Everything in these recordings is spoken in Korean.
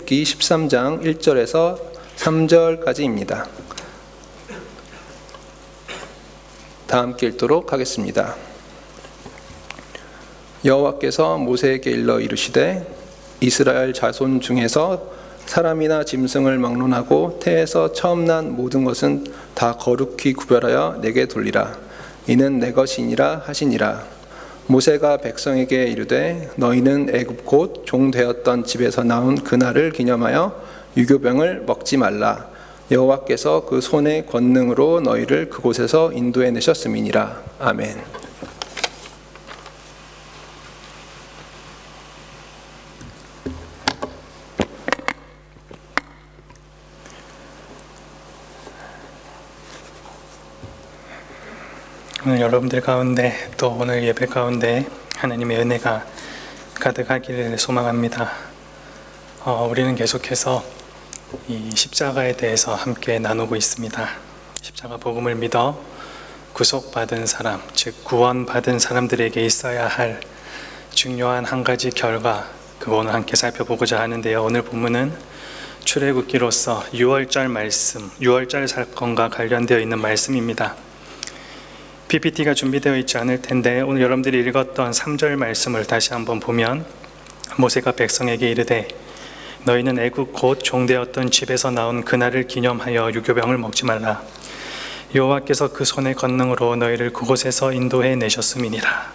출애굽기 13장 1절에서 3절까지입니다. 다 함께 읽도록 하겠습니다. 여호와께서 모세에게 일러 이르시되 이스라엘 자손 중에서 사람이나 짐승을 막론하고 태에서 처음 난 모든 것은 다 거룩히 구별하여 내게 돌리라. 이는 내 것이니라 하시니라. 모세가 백성에게 이르되 너희는 애굽 곧 종되었던 집에서 나온 그날을 기념하여 유교병을 먹지 말라. 여호와께서 그 손의 권능으로 너희를 그곳에서 인도해 내셨음이니라. 아멘. 오늘 여러분들 가운데 또 오늘 예배 가운데 하나님의 은혜가 가득하기를 소망합니다. 우리는 계속해서 이 십자가에 대해서 함께 나누고 있습니다. 십자가 복음을 믿어 구속받은 사람, 즉 구원받은 사람들에게 있어야 할 중요한 한 가지 결과, 그거 오늘 함께 살펴보고자 하는데요. 오늘 본문은 출애굽기로서 6월절 말씀, 6월절 사건과 관련되어 있는 말씀입니다. PPT가 준비되어 있지 않을 텐데 오늘 여러분들이 읽었던 3절 말씀을 다시 한번 보면, 모세가 백성에게 이르되 너희는 애굽 곧 종되었던 집에서 나온 그날을 기념하여 유교병을 먹지 말라. 여호와께서 그 손의 권능으로 너희를 그곳에서 인도해 내셨음이니라.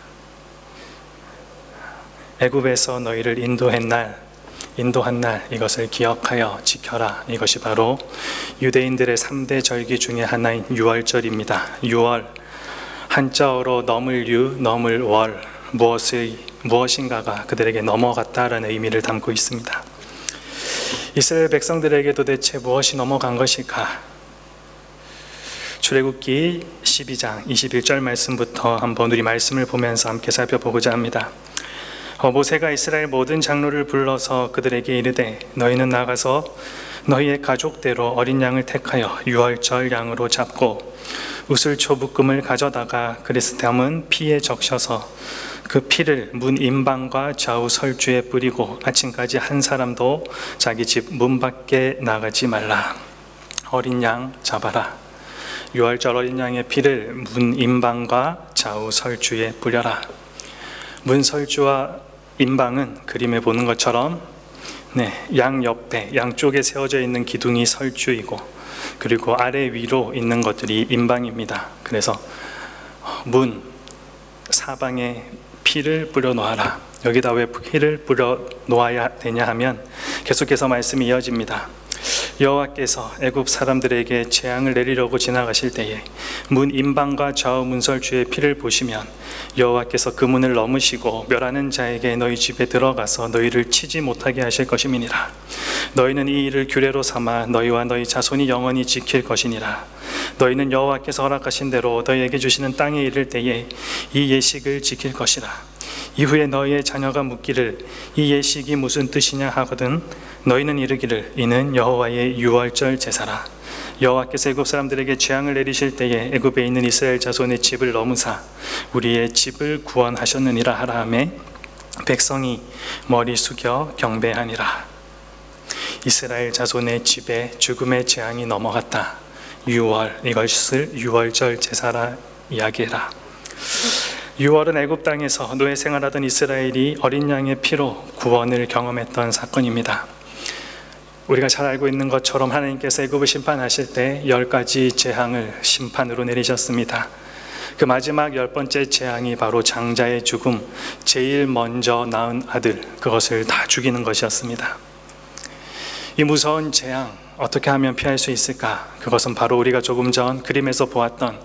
애굽에서 너희를 인도한 날, 이것을 기억하여 지켜라. 이것이 바로 유대인들의 3대 절기 중에 하나인 6월절입니다. 6월, 한자어로 넘을 유, 넘을 월, 무엇인가가 그들에게 넘어갔다라는 의미를 담고 있습니다. 이스라엘 백성들에게 도대체 무엇이 넘어간 것일까? 출애굽기 12장 21절 말씀부터 한번 우리 말씀을 보면서 함께 살펴보고자 합니다. 모세가 이스라엘 모든 장로를 불러서 그들에게 이르되 너희는 나가서 너희의 가족대로 어린 양을 택하여 6월절 양으로 잡고 우슬초 묶음을 가져다가 그리스 담은 피에 적셔서 그 피를 문 임방과 좌우 설주에 뿌리고 아침까지 한 사람도 자기 집 문 밖에 나가지 말라. 어린 양 잡아라. 6월절 어린 양의 피를 문 임방과 좌우 설주에 뿌려라. 문 설주와 임방은 그림에 보는 것처럼 양 옆에 양쪽에 세워져 있는 기둥이 설주이고, 그리고 아래 위로 있는 것들이 임방입니다. 그래서 문 사방에 피를 뿌려 놓아라. 여기다 왜 피를 뿌려 놓아야 되냐 하면 계속해서 말씀이 이어집니다. 여호와께서 애굽 사람들에게 재앙을 내리려고 지나가실 때에 문 임방과 좌우 문설주의 피를 보시면 여호와께서 그 문을 넘으시고 멸하는 자에게 너희 집에 들어가서 너희를 치지 못하게 하실 것임이니라. 너희는 이 일을 규례로 삼아 너희와 너희 자손이 영원히 지킬 것이니라. 너희는 여호와께서 허락하신 대로 너희에게 주시는 땅에 이를 때에 이 예식을 지킬 것이라. 이후에 너희의 자녀가 묻기를 이 예식이 무슨 뜻이냐 하거든 너희는 이르기를 이는 여호와의 6월절 제사라. 여호와께서 애굽 사람들에게 재앙을 내리실 때에 애굽에 있는 이스라엘 자손의 집을 넘으사 우리의 집을 구원하셨느니라 하라 하매 백성이 머리 숙여 경배하니라. 이스라엘 자손의 집에 죽음의 재앙이 넘어갔다. 6월, 이것을 6월절 제사라 이야기해라. 6월은 애굽 땅에서 노예 생활하던 이스라엘이 어린 양의 피로 구원을 경험했던 사건입니다. 우리가 잘 알고 있는 것처럼 하나님께서 애굽을 심판하실 때 10가지 재앙을 심판으로 내리셨습니다. 그 마지막 10번째 재앙이 바로 장자의 죽음, 제일 먼저 낳은 아들, 그것을 다 죽이는 것이었습니다. 이 무서운 재앙, 어떻게 하면 피할 수 있을까? 그것은 바로 우리가 조금 전 그림에서 보았던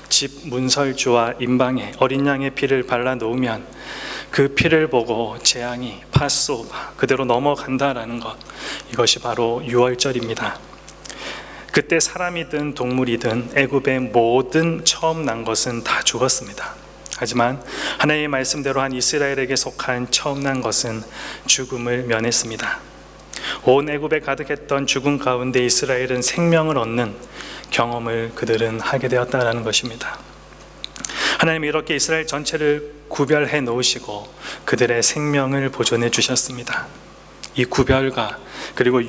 집 문설주와 임방에 어린 양의 피를 발라 놓으면 그 피를 보고 재앙이 파스오바 그대로 넘어간다라는 것, 이것이 바로 6월절입니다. 그때 사람이든 동물이든 애굽의 모든 처음 난 것은 다 죽었습니다. 하지만 하나님의 말씀대로 한 이스라엘에게 속한 처음 난 것은 죽음을 면했습니다. 온 애굽에 가득했던 죽음 가운데 이스라엘은 생명을 얻는 경험을 그들은 하게 되었다라는 것입니다. 하나님이 이렇게 이스라엘 전체를 구별해 놓으시고 그들의 생명을 보존해 주셨습니다. 이 구별과 그리고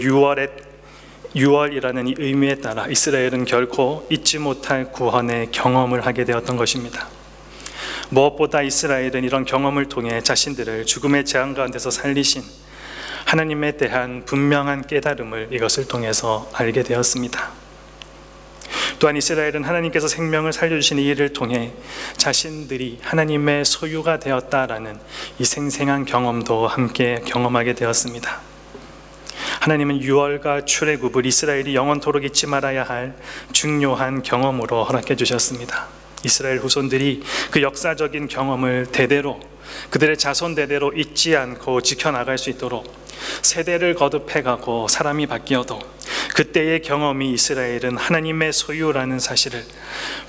유월이라는 이 의미에 따라 이스라엘은 결코 잊지 못할 구원의 경험을 하게 되었던 것입니다. 무엇보다 이스라엘은 이런 경험을 통해 자신들을 죽음의 재앙 가운데서 살리신 하나님에 대한 분명한 깨달음을 이것을 통해서 알게 되었습니다. 또한 이스라엘은 하나님께서 생명을 살려주신 이 일을 통해 자신들이 하나님의 소유가 되었다라는 이 생생한 경험도 함께 경험하게 되었습니다. 하나님은 유월과 출애굽을 이스라엘이 영원토록 잊지 말아야 할 중요한 경험으로 허락해 주셨습니다. 이스라엘 후손들이 그 역사적인 경험을 대대로 그들의 자손 대대로 잊지 않고 지켜나갈 수 있도록 세대를 거듭해가고 사람이 바뀌어도 그때의 경험이 이스라엘은 하나님의 소유라는 사실을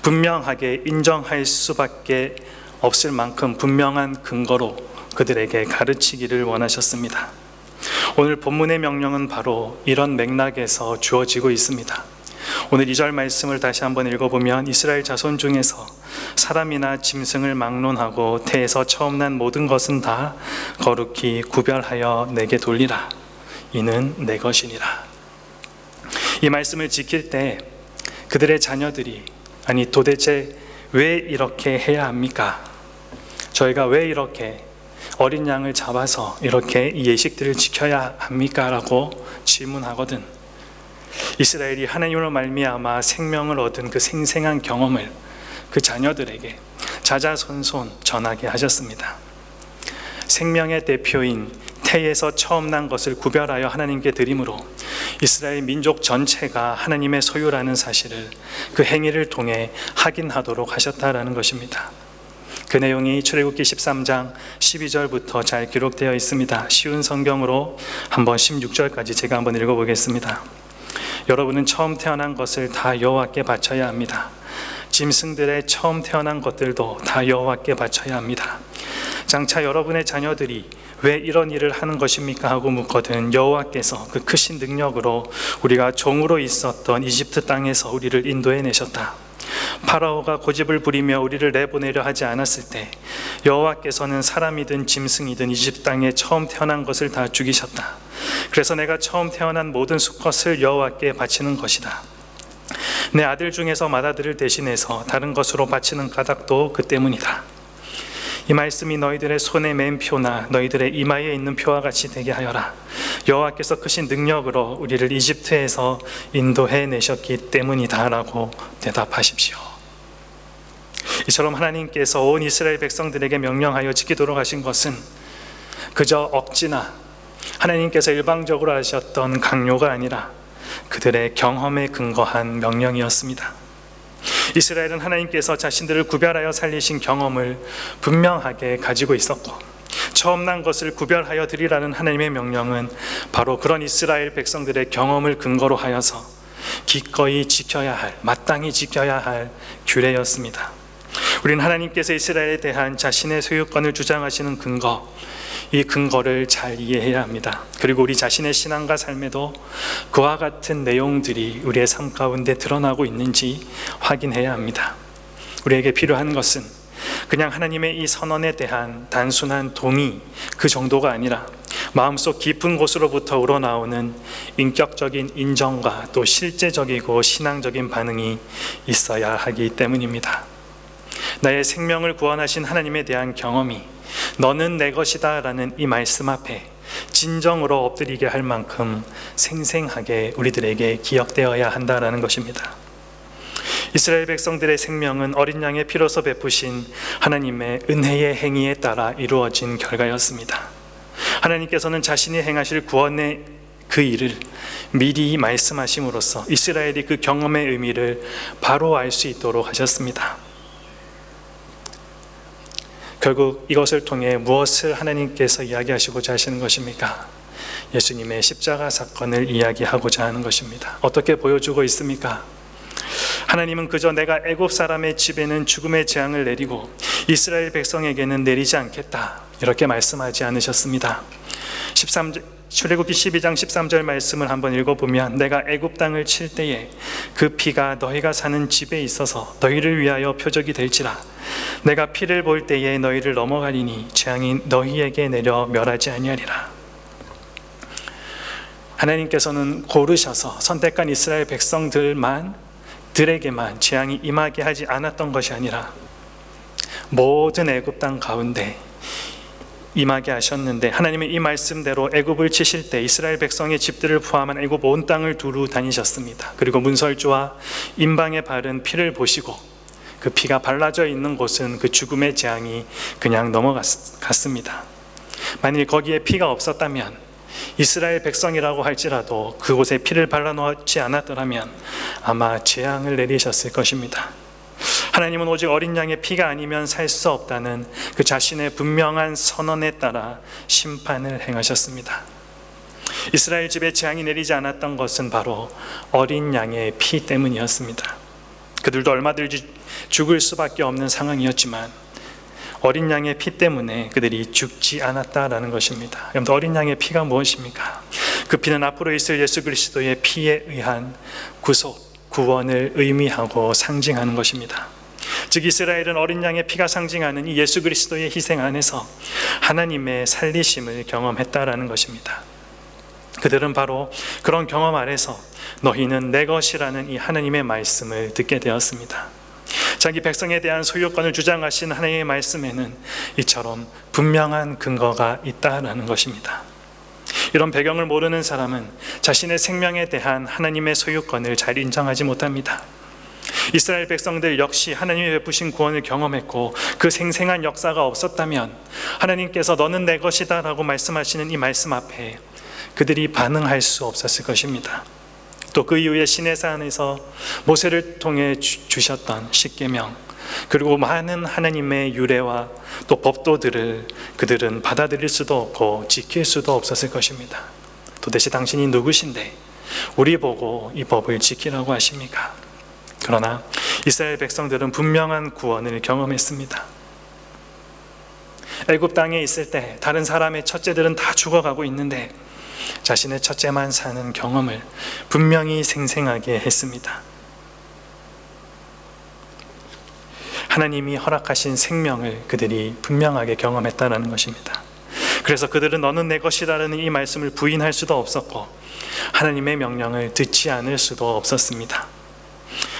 분명하게 인정할 수밖에 없을 만큼 분명한 근거로 그들에게 가르치기를 원하셨습니다. 오늘 본문의 명령은 바로 이런 맥락에서 주어지고 있습니다. 오늘 2절 말씀을 다시 한번 읽어보면 이스라엘 자손 중에서 사람이나 짐승을 막론하고 태에서 처음 난 모든 것은 다 거룩히 구별하여 내게 돌리라. 이는 내 것이니라. 이 말씀을 지킬 때 그들의 자녀들이 아니 도대체 왜 이렇게 해야 합니까? 저희가 왜 이렇게 어린 양을 잡아서 이렇게 이 예식들을 지켜야 합니까? 라고 질문하거든. 이스라엘이 하나님으로 말미암아 생명을 얻은 그 생생한 경험을 그 자녀들에게 자자손손 전하게 하셨습니다. 생명의 대표인 태에서 처음 난 것을 구별하여 하나님께 드림으로 이스라엘 민족 전체가 하나님의 소유라는 사실을 그 행위를 통해 확인하도록 하셨다라는 것입니다. 그 내용이 출애굽기 13장 12절부터 잘 기록되어 있습니다. 쉬운 성경으로 한번 16절까지 제가 한번 읽어보겠습니다. 여러분은 처음 태어난 것을 다 여호와께 바쳐야 합니다. 짐승들의 처음 태어난 것들도 다 여호와께 바쳐야 합니다. 장차 여러분의 자녀들이 왜 이런 일을 하는 것입니까? 하고 묻거든 여호와께서 그 크신 능력으로 우리가 종으로 있었던 이집트 땅에서 우리를 인도해내셨다. 파라오가 고집을 부리며 우리를 내보내려 하지 않았을 때 여호와께서는 사람이든 짐승이든 이집트 땅에 처음 태어난 것을 다 죽이셨다. 그래서 내가 처음 태어난 모든 수컷을 여호와께 바치는 것이다. 내 아들 중에서 맏아들을 대신해서 다른 것으로 바치는 까닭도 그 때문이다. 이 말씀이 너희들의 손에 맨 표나 너희들의 이마에 있는 표와 같이 되게 하여라. 여호와께서 크신 능력으로 우리를 이집트에서 인도해내셨기 때문이다 라고 대답하십시오. 이처럼 하나님께서 온 이스라엘 백성들에게 명령하여 지키도록 하신 것은 그저 억지나 하나님께서 일방적으로 하셨던 강요가 아니라 그들의 경험에 근거한 명령이었습니다. 이스라엘은 하나님께서 자신들을 구별하여 살리신 경험을 분명하게 가지고 있었고 처음 난 것을 구별하여 드리라는 하나님의 명령은 바로 그런 이스라엘 백성들의 경험을 근거로 하여서 기꺼이 지켜야 할, 마땅히 지켜야 할 규례였습니다. 우리는 하나님께서 이스라엘에 대한 자신의 소유권을 주장하시는 근거, 이 근거를 잘 이해해야 합니다. 그리고 우리 자신의 신앙과 삶에도 그와 같은 내용들이 우리의 삶 가운데 드러나고 있는지 확인해야 합니다. 우리에게 필요한 것은 그냥 하나님의 이 선언에 대한 단순한 동의 그 정도가 아니라 마음속 깊은 곳으로부터 우러나오는 인격적인 인정과 또 실제적이고 신앙적인 반응이 있어야 하기 때문입니다. 나의 생명을 구원하신 하나님에 대한 경험이 너는 내 것이다 라는 이 말씀 앞에 진정으로 엎드리게 할 만큼 생생하게 우리들에게 기억되어야 한다라는 것입니다. 이스라엘 백성들의 생명은 어린 양의 피로서 베푸신 하나님의 은혜의 행위에 따라 이루어진 결과였습니다. 하나님께서는 자신이 행하실 구원의 그 일을 미리 말씀하심으로써 이스라엘이 그 경험의 의미를 바로 알 수 있도록 하셨습니다. 결국 이것을 통해 무엇을 하나님께서 이야기하시고자 하시는 것입니까? 예수님의 십자가 사건을 이야기하고자 하는 것입니다. 어떻게 보여주고 있습니까? 하나님은 그저 내가 애굽 사람의 집에는 죽음의 재앙을 내리고 이스라엘 백성에게는 내리지 않겠다 이렇게 말씀하지 않으셨습니다. 출애굽기 12장 13절 말씀을 한번 읽어보면 내가 애굽 땅을 칠 때에 그 피가 너희가 사는 집에 있어서 너희를 위하여 표적이 될지라. 내가 피를 볼 때에 너희를 넘어가리니 재앙이 너희에게 내려 멸하지 아니하리라. 하나님께서는 고르셔서 선택한 이스라엘 백성들에게만 재앙이 임하게 하지 않았던 것이 아니라 모든 애굽 땅 가운데 임하게 하셨는데, 하나님의 이 말씀대로 애굽을 치실 때 이스라엘 백성의 집들을 포함한 애굽 온 땅을 두루 다니셨습니다. 그리고 문설주와 임방에 바른 피를 보시고 그 피가 발라져 있는 곳은 그 죽음의 재앙이 그냥 넘어갔습니다. 만일 거기에 피가 없었다면, 이스라엘 백성이라고 할지라도 그곳에 피를 발라놓지 않았더라면 아마 재앙을 내리셨을 것입니다. 하나님은 오직 어린 양의 피가 아니면 살 수 없다는 그 자신의 분명한 선언에 따라 심판을 행하셨습니다. 이스라엘 집에 재앙이 내리지 않았던 것은 바로 어린 양의 피 때문이었습니다. 그들도 얼마든지 죽을 수밖에 없는 상황이었지만 어린 양의 피 때문에 그들이 죽지 않았다라는 것입니다. 여러분, 어린 양의 피가 무엇입니까? 그 피는 앞으로 있을 예수 그리스도의 피에 의한 구원을 의미하고 상징하는 것입니다. 즉, 이스라엘은 어린 양의 피가 상징하는 이 예수 그리스도의 희생 안에서 하나님의 살리심을 경험했다라는 것입니다. 그들은 바로 그런 경험 아래서 너희는 내 것이라는 이 하나님의 말씀을 듣게 되었습니다. 자기 백성에 대한 소유권을 주장하신 하나님의 말씀에는 이처럼 분명한 근거가 있다라는 것입니다. 이런 배경을 모르는 사람은 자신의 생명에 대한 하나님의 소유권을 잘 인정하지 못합니다. 이스라엘 백성들 역시 하나님이 베푸신 구원을 경험했고 그 생생한 역사가 없었다면 하나님께서 너는 내 것이다 라고 말씀하시는 이 말씀 앞에 그들이 반응할 수 없었을 것입니다. 또 그 이후에 시내산에서 모세를 통해 주셨던 십계명, 그리고 많은 하나님의 유례와 또 법도들을 그들은 받아들일 수도 없고 지킬 수도 없었을 것입니다. 도대체 당신이 누구신데 우리 보고 이 법을 지키라고 하십니까? 그러나 이스라엘 백성들은 분명한 구원을 경험했습니다. 애굽 땅에 있을 때 다른 사람의 첫째들은 다 죽어가고 있는데 자신의 첫째만 사는 경험을 분명히 생생하게 했습니다. 하나님이 허락하신 생명을 그들이 분명하게 경험했다는 것입니다. 그래서 그들은 너는 내 것이라는 이 말씀을 부인할 수도 없었고 하나님의 명령을 듣지 않을 수도 없었습니다.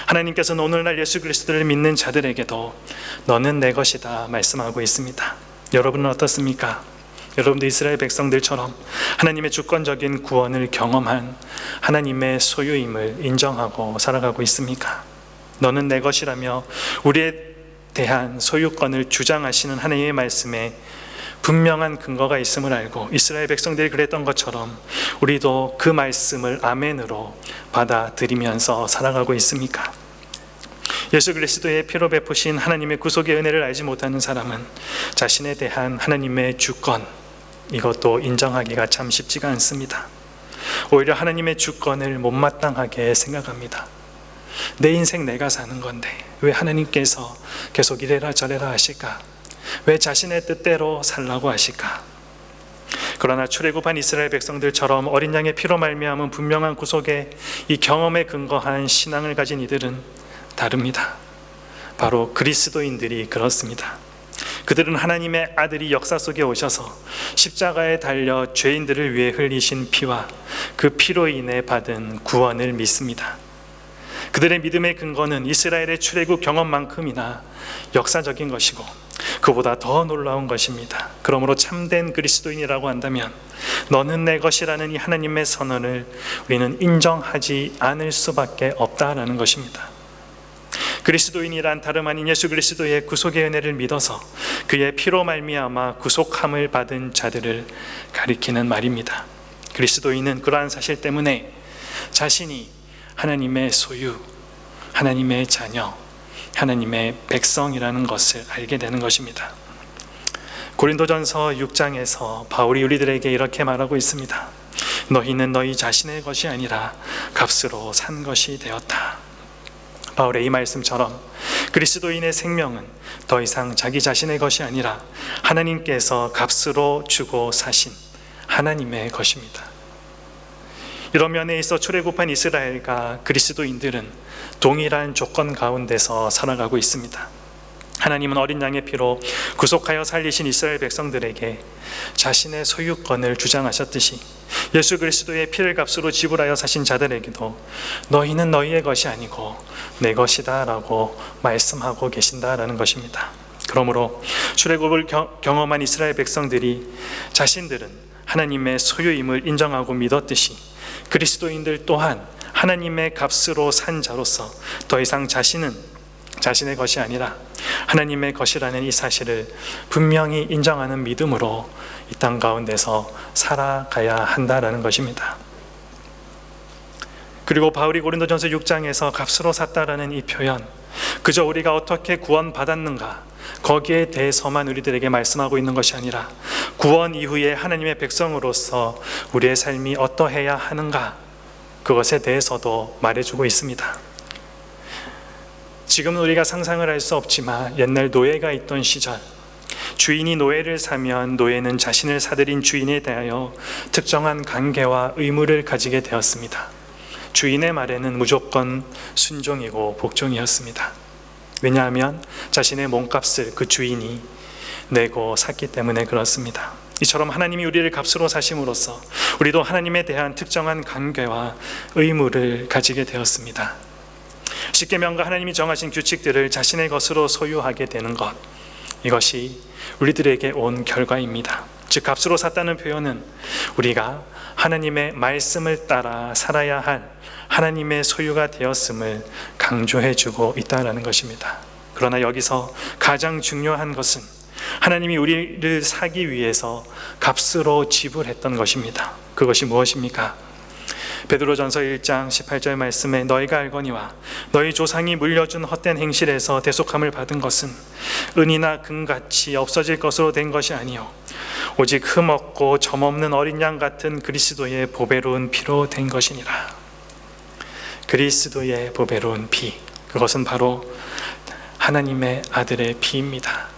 하나님께서는 오늘날 예수 그리스도를 믿는 자들에게도 너는 내 것이다 말씀하고 있습니다. 여러분은 어떻습니까? 여러분도 이스라엘 백성들처럼 하나님의 주권적인 구원을 경험한 하나님의 소유임을 인정하고 살아가고 있습니까? 너는 내 것이라며 우리에 대한 소유권을 주장하시는 하나님의 말씀에 분명한 근거가 있음을 알고 이스라엘 백성들이 그랬던 것처럼 우리도 그 말씀을 아멘으로 받아들이면서 살아가고 있습니까? 예수 그리스도의 피로 베푸신 하나님의 구속의 은혜를 알지 못하는 사람은 자신에 대한 하나님의 주권, 이것도 인정하기가 참 쉽지가 않습니다. 오히려 하나님의 주권을 못마땅하게 생각합니다. 내 인생 내가 사는 건데 왜 하나님께서 계속 이래라 저래라 하실까? 왜 자신의 뜻대로 살라고 하실까? 그러나 출애굽한 이스라엘 백성들처럼 어린 양의 피로 말미암은 분명한 구속의 이 경험에 근거한 신앙을 가진 이들은 다릅니다. 바로 그리스도인들이 그렇습니다. 그들은 하나님의 아들이 역사 속에 오셔서 십자가에 달려 죄인들을 위해 흘리신 피와 그 피로 인해 받은 구원을 믿습니다. 그들의 믿음의 근거는 이스라엘의 출애굽 경험만큼이나 역사적인 것이고 그보다 더 놀라운 것입니다. 그러므로 참된 그리스도인이라고 한다면 너는 내 것이라는 이 하나님의 선언을 우리는 인정하지 않을 수밖에 없다라는 것입니다. 그리스도인이란 다름 아닌 예수 그리스도의 구속의 은혜를 믿어서 그의 피로 말미암아 구속함을 받은 자들을 가리키는 말입니다. 그리스도인은 그러한 사실 때문에 자신이 하나님의 소유, 하나님의 자녀, 하나님의 백성이라는 것을 알게 되는 것입니다. 고린도전서 6장에서 바울이 우리들에게 이렇게 말하고 있습니다. 너희는 너희 자신의 것이 아니라 값으로 산 것이 되었다. 바울의 이 말씀처럼 그리스도인의 생명은 더 이상 자기 자신의 것이 아니라 하나님께서 값으로 주고 사신 하나님의 것입니다. 이런 면에 있어 출애굽한 이스라엘과 그리스도인들은 동일한 조건 가운데서 살아가고 있습니다. 하나님은 어린 양의 피로 구속하여 살리신 이스라엘 백성들에게 자신의 소유권을 주장하셨듯이 예수 그리스도의 피를 값으로 지불하여 사신 자들에게도 너희는 너희의 것이 아니고 내 것이다 라고 말씀하고 계신다라는 것입니다. 그러므로 출애굽을 경험한 이스라엘 백성들이 자신들은 하나님의 소유임을 인정하고 믿었듯이 그리스도인들 또한 하나님의 값으로 산 자로서 더 이상 자신은 자신의 것이 아니라 하나님의 것이라는 이 사실을 분명히 인정하는 믿음으로 이 땅 가운데서 살아가야 한다라는 것입니다. 그리고 바울이 고린도전서 6장에서 값으로 샀다라는 이 표현, 그저 우리가 어떻게 구원받았는가 거기에 대해서만 우리들에게 말씀하고 있는 것이 아니라 구원 이후에 하나님의 백성으로서 우리의 삶이 어떠해야 하는가, 그것에 대해서도 말해주고 있습니다. 지금은 우리가 상상을 할 수 없지만 옛날 노예가 있던 시절, 주인이 노예를 사면 노예는 자신을 사들인 주인에 대하여 특정한 관계와 의무를 가지게 되었습니다. 주인의 말에는 무조건 순종이고 복종이었습니다. 왜냐하면 자신의 몸값을 그 주인이 내고 샀기 때문에 그렇습니다. 이처럼 하나님이 우리를 값으로 사심으로써 우리도 하나님에 대한 특정한 관계와 의무를 가지게 되었습니다. 십계명과 하나님이 정하신 규칙들을 자신의 것으로 소유하게 되는 것, 이것이 우리들에게 온 결과입니다. 즉 값으로 샀다는 표현은 우리가 하나님의 말씀을 따라 살아야 할 하나님의 소유가 되었음을 강조해주고 있다는 것입니다. 그러나 여기서 가장 중요한 것은 하나님이 우리를 사기 위해서 값으로 지불했던 것입니다. 그것이 무엇입니까? 베드로전서 1장 18절 말씀에 너희가 알거니와 너희 조상이 물려준 헛된 행실에서 대속함을 받은 것은 은이나 금같이 없어질 것으로 된 것이 아니요 오직 흠없고 점없는 어린 양 같은 그리스도의 보배로운 피로 된 것이니라. 그리스도의 보배로운 피, 그것은 바로 하나님의 아들의 피입니다.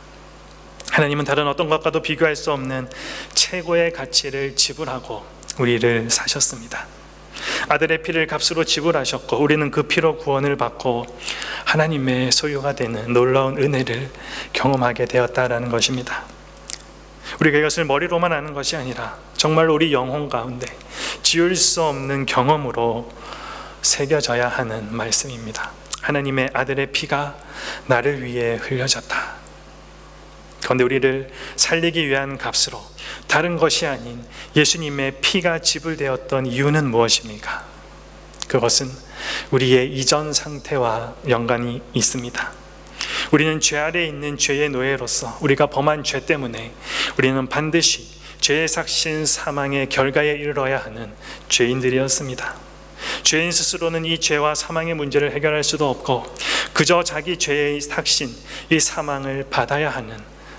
하나님은 다른 어떤 것과도 비교할 수 없는 최고의 가치를 지불하고 우리를 사셨습니다. 아들의 피를 값으로 지불하셨고 우리는 그 피로 구원을 받고 하나님의 소유가 되는 놀라운 은혜를 경험하게 되었다라는 것입니다. 우리가 이것을 머리로만 아는 것이 아니라 정말로 우리 영혼 가운데 지울 수 없는 경험으로 새겨져야 하는 말씀입니다. 하나님의 아들의 피가 나를 위해 흘려졌다. 그런데 우리를 살리기 위한 값으로 다른 것이 아닌 예수님의 피가 지불되었던 이유는 무엇입니까? 그것은 우리의 이전 상태와 연관이 있습니다. 우리는 죄 아래에 있는 죄의 노예로서 우리가 범한 죄 때문에 우리는 반드시 죄의 삭신 사망의 결과에 이르러야 하는 죄인들이었습니다. 죄인 스스로는 이 죄와 사망의 문제를 해결할 수도 없고 그저 자기 죄의 삭신, 이 사망을 받아야 하는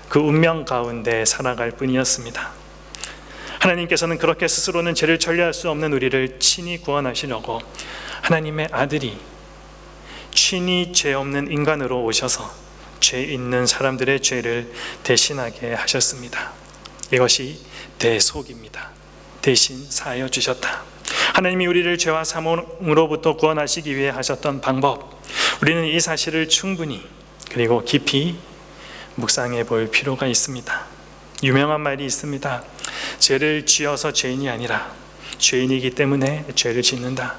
그 운명 가운데 살아갈 뿐이었습니다. 하나님께서는 그렇게 스스로는 죄를 처리할 수 없는 우리를 친히 구원하시려고 하나님의 아들이 친히 죄 없는 인간으로 오셔서 죄 있는 사람들의 죄를 대신하게 하셨습니다. 이것이 대속입니다. 대신 사하여 주셨다. 하나님이 우리를 죄와 사망으로부터 구원하시기 위해 하셨던 방법, 우리는 이 사실을 충분히 그리고 깊이 묵상해 볼 필요가 있습니다. 유명한 말이 있습니다. 죄를 지어서 죄인이 아니라 죄인이기 때문에 죄를 짓는다.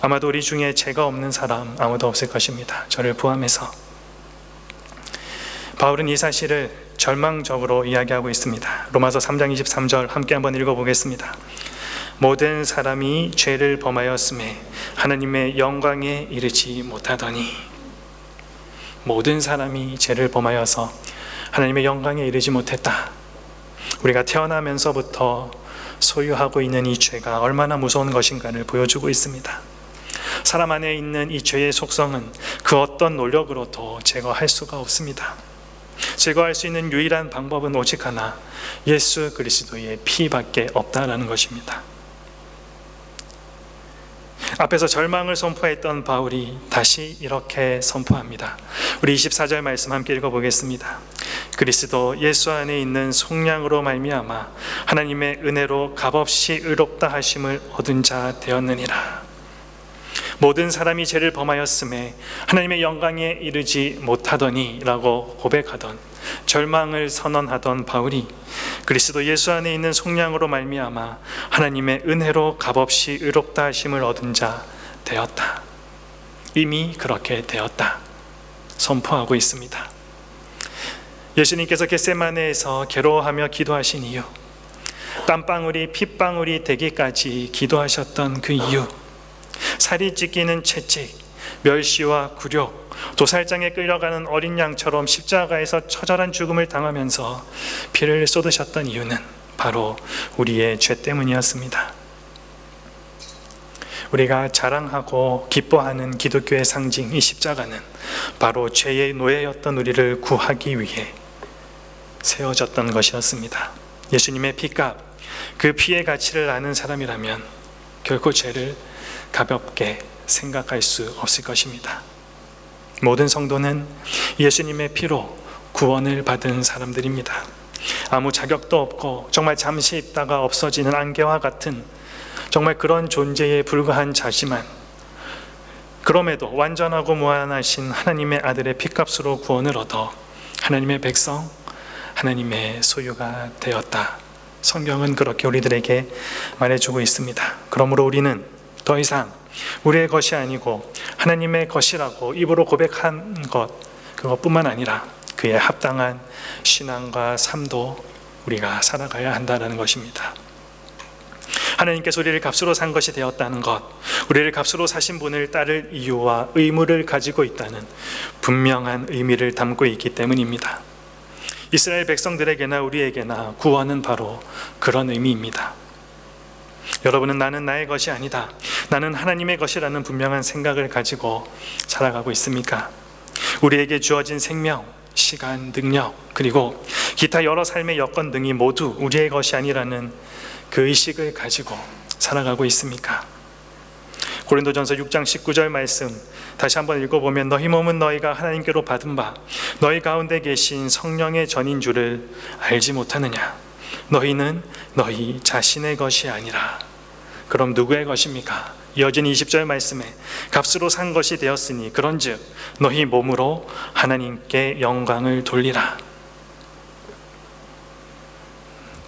아마도 우리 중에 죄가 없는 사람 아무도 없을 것입니다. 저를 포함해서. 바울은 이 사실을 절망적으로 이야기하고 있습니다. 로마서 3장 23절 함께 한번 읽어보겠습니다. 모든 사람이 죄를 범하였음에 하나님의 영광에 이르지 못하더니, 모든 사람이 죄를 범하여서 하나님의 영광에 이르지 못했다. 우리가 태어나면서부터 소유하고 있는 이 죄가 얼마나 무서운 것인가를 보여주고 있습니다. 사람 안에 있는 이 죄의 속성은 그 어떤 노력으로도 제거할 수가 없습니다. 제거할 수 있는 유일한 방법은 오직 하나, 예수 그리스도의 피밖에 없다라는 것입니다. 앞에서 절망을 선포했던 바울이 다시 이렇게 선포합니다. 우리 24절 말씀 함께 읽어보겠습니다. 그리스도 예수 안에 있는 속량으로 말미암아 하나님의 은혜로 값없이 의롭다 하심을 얻은 자 되었느니라. 모든 사람이 죄를 범하였음에 하나님의 영광에 이르지 못하더니 라고 고백하던 절망을 선언하던 바울이 그리스도 예수 안에 있는 속량으로 말미암아 하나님의 은혜로 값없이 의롭다 하심을 얻은 자 되었다. 이미 그렇게 되었다 선포하고 있습니다. 예수님께서 겟세마네에서 괴로워하며 기도하신 이유, 땀방울이 핏방울이 되기까지 기도하셨던 그 이유, 살이 찢기는 채찍, 멸시와 굴욕, 도살장에 끌려가는 어린 양처럼 십자가에서 처절한 죽음을 당하면서 피를 쏟으셨던 이유는 바로 우리의 죄 때문이었습니다. 우리가 자랑하고 기뻐하는 기독교의 상징 이 십자가는 바로 죄의 노예였던 우리를 구하기 위해 세워졌던 것이었습니다. 예수님의 피값, 그 피의 가치를 아는 사람이라면 결코 죄를 가볍게 생각할 수 없을 것입니다. 모든 성도는 예수님의 피로 구원을 받은 사람들입니다. 아무 자격도 없고 정말 잠시 있다가 없어지는 안개와 같은 정말 그런 존재에 불과한 자지만 그럼에도 완전하고 무한하신 하나님의 아들의 피값으로 구원을 얻어 하나님의 백성, 하나님의 소유가 되었다. 성경은 그렇게 우리들에게 말해주고 있습니다. 그러므로 우리는 더 이상 우리의 것이 아니고 하나님의 것이라고 입으로 고백한 것, 그것뿐만 아니라 그에 합당한 신앙과 삶도 우리가 살아가야 한다는 것입니다. 하나님께서 우리를 값으로 산 것이 되었다는 것, 우리를 값으로 사신 분을 따를 이유와 의무를 가지고 있다는 분명한 의미를 담고 있기 때문입니다. 이스라엘 백성들에게나 우리에게나 구원은 바로 그런 의미입니다. 여러분은 나는 나의 것이 아니다, 나는 하나님의 것이라는 분명한 생각을 가지고 살아가고 있습니까? 우리에게 주어진 생명, 시간, 능력, 그리고 기타 여러 삶의 여건 등이 모두 우리의 것이 아니라는 그 의식을 가지고 살아가고 있습니까? 고린도전서 6장 19절 말씀 다시 한번 읽어보면 너희 몸은 너희가 하나님께로 받은 바 너희 가운데 계신 성령의 전인 줄을 알지 못하느냐? 너희는 너희 자신의 것이 아니라. 그럼 누구의 것입니까? 이어진 20절 말씀에 값으로 산 것이 되었으니 그런즉 너희 몸으로 하나님께 영광을 돌리라.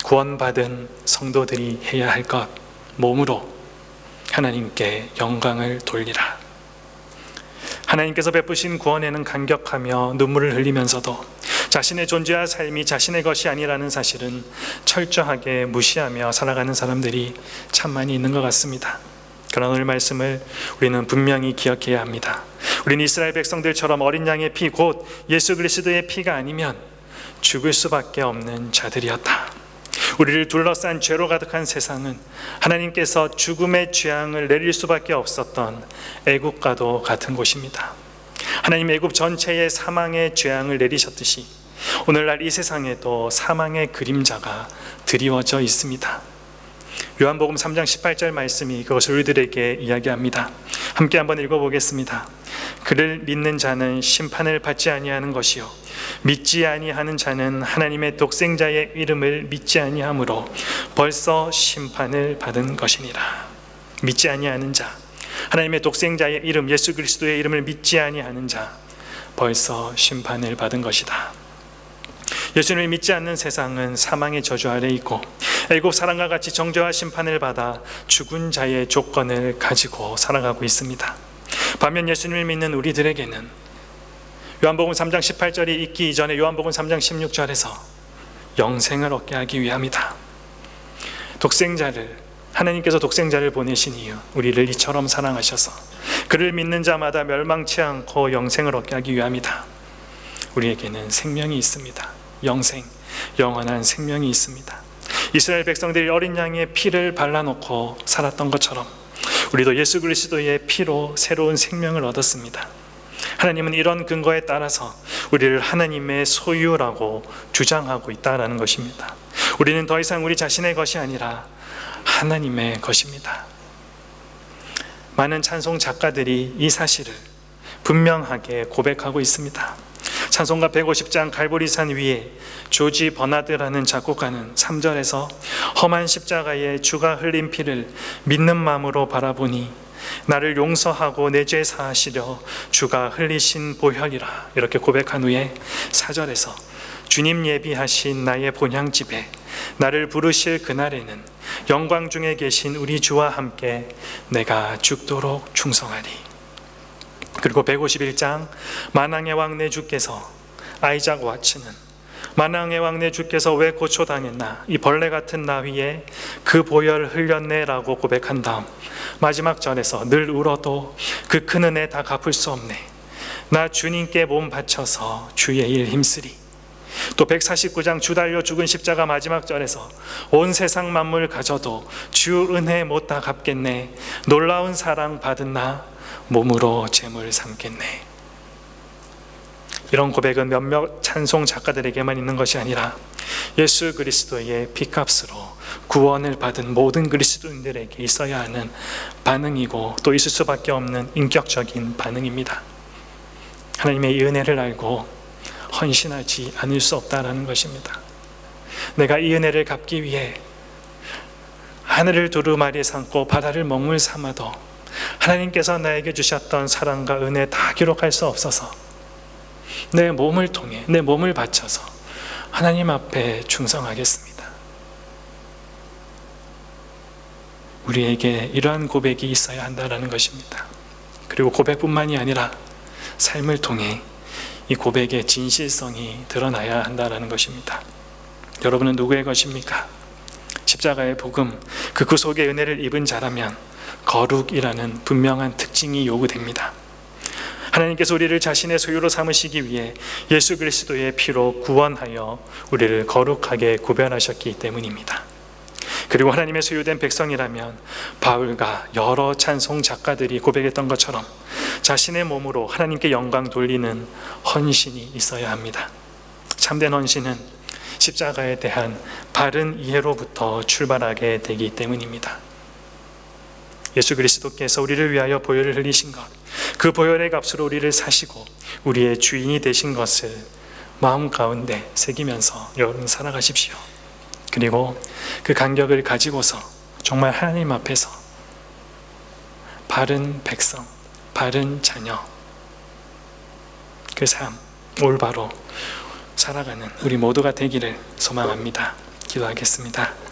구원받은 성도들이 해야 할 것, 몸으로 하나님께 영광을 돌리라. 하나님께서 베푸신 구원에는 감격하며 눈물을 흘리면서도 자신의 존재와 삶이 자신의 것이 아니라는 사실은 철저하게 무시하며 살아가는 사람들이 참 많이 있는 것 같습니다. 그러나 오늘 말씀을 우리는 분명히 기억해야 합니다. 우리는 이스라엘 백성들처럼 어린 양의 피, 곧 예수 그리스도의 피가 아니면 죽을 수밖에 없는 자들이었다. 우리를 둘러싼 죄로 가득한 세상은 하나님께서 죽음의 재앙을 내릴 수밖에 없었던 애국과도 같은 곳입니다. 하나님 애국 전체에 사망의 재앙을 내리셨듯이 오늘날 이 세상에도 사망의 그림자가 드리워져 있습니다. 요한복음 3장 18절 말씀이 그것을 우리들에게 이야기합니다. 함께 한번 읽어보겠습니다. 그를 믿는 자는 심판을 받지 아니하는 것이요 믿지 아니하는 자는 하나님의 독생자의 이름을 믿지 아니하므로 벌써 심판을 받은 것이니라. 믿지 아니하는 자, 하나님의 독생자의 이름 예수 그리스도의 이름을 믿지 아니하는 자, 벌써 심판을 받은 것이다. 예수님을 믿지 않는 세상은 사망의 저주 아래 있고 애국 사람과 같이 정죄와 심판을 받아 죽은 자의 조건을 가지고 살아가고 있습니다. 반면 예수님을 믿는 우리들에게는 요한복음 3장 18절이 있기 이전에 요한복음 3장 16절에서 영생을 얻게 하기 위함이다. 하나님께서 독생자를 보내신 이유, 우리를 이처럼 사랑하셔서 그를 믿는 자마다 멸망치 않고 영생을 얻게 하기 위함이다. 우리에게는 생명이 있습니다. 영생, 영원한 생명이 있습니다. 이스라엘 백성들이 어린 양의 피를 발라놓고 살았던 것처럼 우리도 예수 그리스도의 피로 새로운 생명을 얻었습니다. 하나님은 이런 근거에 따라서 우리를 하나님의 소유라고 주장하고 있다는 것입니다. 우리는 더 이상 우리 자신의 것이 아니라 하나님의 것입니다. 많은 찬송 작가들이 이 사실을 분명하게 고백하고 있습니다. 찬송가 150장 갈보리산 위에 조지 버나드라는 작곡가는 3절에서 험한 십자가에 주가 흘린 피를 믿는 마음으로 바라보니 나를 용서하고 내 죄 사하시려 주가 흘리신 보혈이라 이렇게 고백한 후에 4절에서 주님 예비하신 나의 본향집에 나를 부르실 그날에는 영광 중에 계신 우리 주와 함께 내가 죽도록 충성하리. 그리고 151장 만왕의 왕 내 주께서 아이작 와츠는 만왕의 왕 내 주께서 왜 고초당했나 이 벌레 같은 나위에 그 보혈 흘렸네 라고 고백한 다음 마지막 절에서 늘 울어도 그 큰 은혜 다 갚을 수 없네. 나 주님께 몸 바쳐서 주의 일 힘쓰리. 또 149장 주 달려 죽은 십자가 마지막 절에서 온 세상 만물 가져도 주 은혜 못 다 갚겠네. 놀라운 사랑 받은 나 몸으로 재물 삼겠네. 이런 고백은 몇몇 찬송 작가들에게만 있는 것이 아니라 예수 그리스도의 피값으로 구원을 받은 모든 그리스도인들에게 있어야 하는 반응이고 또 있을 수밖에 없는 인격적인 반응입니다. 하나님의 이 은혜를 알고 헌신하지 않을 수 없다라는 것입니다. 내가 이 은혜를 갚기 위해 하늘을 두루마리 삼고 바다를 먹물 삼아도 하나님께서 나에게 주셨던 사랑과 은혜 다 기록할 수 없어서 내 몸을 통해 내 몸을 바쳐서 하나님 앞에 충성하겠습니다. 우리에게 이러한 고백이 있어야 한다는 것입니다. 그리고 고백뿐만이 아니라 삶을 통해 이 고백의 진실성이 드러나야 한다는 것입니다. 여러분은 누구의 것입니까? 십자가의 복음, 그 구속의 은혜를 입은 자라면 거룩이라는 분명한 특징이 요구됩니다. 하나님께서 우리를 자신의 소유로 삼으시기 위해 예수 그리스도의 피로 구원하여 우리를 거룩하게 구별하셨기 때문입니다. 그리고 하나님의 소유된 백성이라면 바울과 여러 찬송 작가들이 고백했던 것처럼 자신의 몸으로 하나님께 영광 돌리는 헌신이 있어야 합니다. 참된 헌신은 십자가에 대한 바른 이해로부터 출발하게 되기 때문입니다. 예수 그리스도께서 우리를 위하여 보혈을 흘리신 것, 그 보혈의 값으로 우리를 사시고 우리의 주인이 되신 것을 마음 가운데 새기면서 여러분 살아가십시오. 그리고 그 간격을 가지고서 정말 하나님 앞에서 바른 백성, 바른 자녀, 그 삶, 올바로 살아가는 우리 모두가 되기를 소망합니다. 기도하겠습니다.